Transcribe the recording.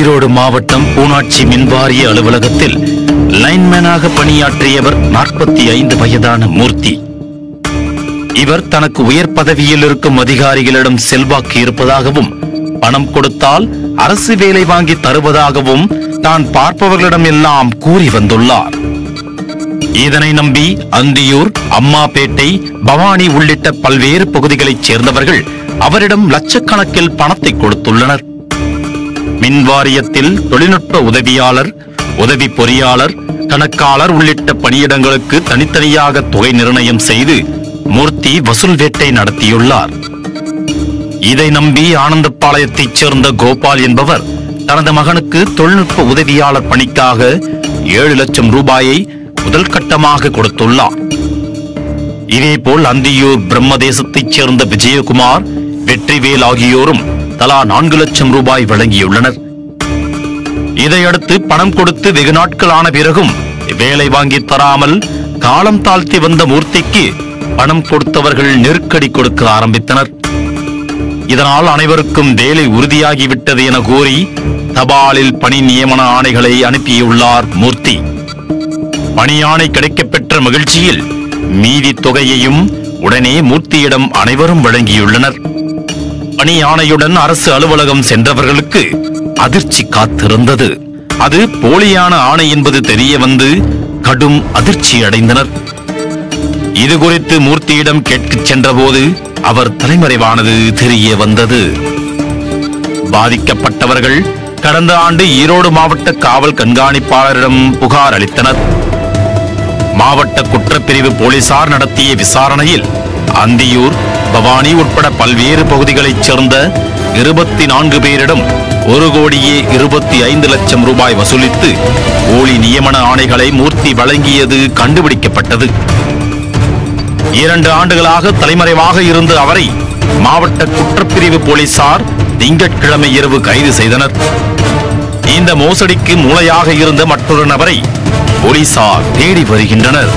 ஈரோடு மாவட்டம் பூனாட்சி மின்வாரிய அலுவலகத்தில் லைன்மேனாக பணியாற்றியவர் 45 வயதான மூர்த்தி. இவர் தனக்கு உயர் பதவியில் இருக்கும் அதிகாரிகளிடம் செல்வாக்கு இருப்பதாகவும் பணம் கொடுத்தால் அரசு வேலை வாங்கி தருவதாகவும் தான் பார்ப்பவர்களிடம் எல்லாம் கூறி வந்துள்ளார். இதனை நம்பி அந்தியூர், அம்மாபேட்டை, பவானி உள்ளிட்ட பல்வேறு பகுதிகளைச் சேர்ந்தவர்கள் அவரிடம் லட்சக்கணக்கில் பணத்தை கொடுத்துள்ளனர். மின்வாரியத்தில் தொழில்நுட்ப உதவியாளர், உதவி பொறியாளர், கணக்காளர் உள்ளிட்ட பணியிடங்களுக்கு தனித்தனியாக தொகை நிர்ணயம் செய்து மூர்த்தி வசூல் வேட்டை நடத்தியுள்ளார். இதை நம்பி ஆனந்தபாளையத்தைச் சேர்ந்த கோபால் என்பவர் தனது மகனுக்கு தொழில்நுட்ப உதவியாளர் பணிக்காக 7 லட்சம் ரூபாயை முதல் கட்டமாக கொடுத்துள்ளார். இதேபோல் அந்தியூர் பிரம்மதேசத்தைச் சேர்ந்த விஜயகுமார், வெற்றிவேல் ஆகியோரும் தலா 4 லட்சம் ரூபாய் வழங்கியுள்ளனர். இதையடுத்து பணம் கொடுத்து வெகு நாட்கள் ஆன பிறகும் வேலை வாங்கி தராமல் காலம் தாழ்த்தி வந்த மூர்த்திக்கு பணம் கொடுத்தவர்கள் நெருக்கடி கொடுக்க ஆரம்பித்தனர். இதனால் அனைவருக்கும் வேலை உறுதியாகிவிட்டது என கூறி தபாலில் பணி நியமன ஆணைகளை அனுப்பியுள்ளார் மூர்த்தி. பணியாணை கிடைக்கப்பெற்ற மகிழ்ச்சியில் மீதி தொகையையும் உடனே மூர்த்தியிடம் அனைவரும் வழங்கியுள்ளனர். பணி ஆணையுடன் அரசு அலுவலகம் சென்றவர்களுக்கு அதிர்ச்சி காத்திருந்தது. அது போலியான ஆணை என்பது தெரிய வந்து கடும் அதிர்ச்சி அடைந்தனர். இது குறித்து மூர்த்தியிடம் கேட்கச் சென்றபோது அவர் தலைமறைவானது தெரிய வந்தது. பாதிக்கப்பட்டவர்கள் கடந்த ஆண்டு ஈரோடு மாவட்ட காவல் கண்காணிப்பாளரிடம் புகார் அளித்தனர். மாவட்ட குற்றப்பிரிவு போலீசார் நடத்திய விசாரணையில் அந்தியூர், பவானி உட்பட பல்வேறு பகுதிகளைச் சேர்ந்த 24 பேரிடம் 1,25 லட்சம் ரூபாய் வசூலித்து போலி நியமன ஆணைகளை மூர்த்தி வழங்கியது கண்டுபிடிக்கப்பட்டது. 2 ஆண்டுகளாக தலைமறைவாக இருந்த அவரை மாவட்ட குற்றப்பிரிவு போலீசார் திங்கட்கிழமை இரவு கைது செய்தனர். இந்த மோசடிக்கு மூளையாக இருந்த மற்றொரு நபரை போலீசார் தேடி வருகின்றனர்.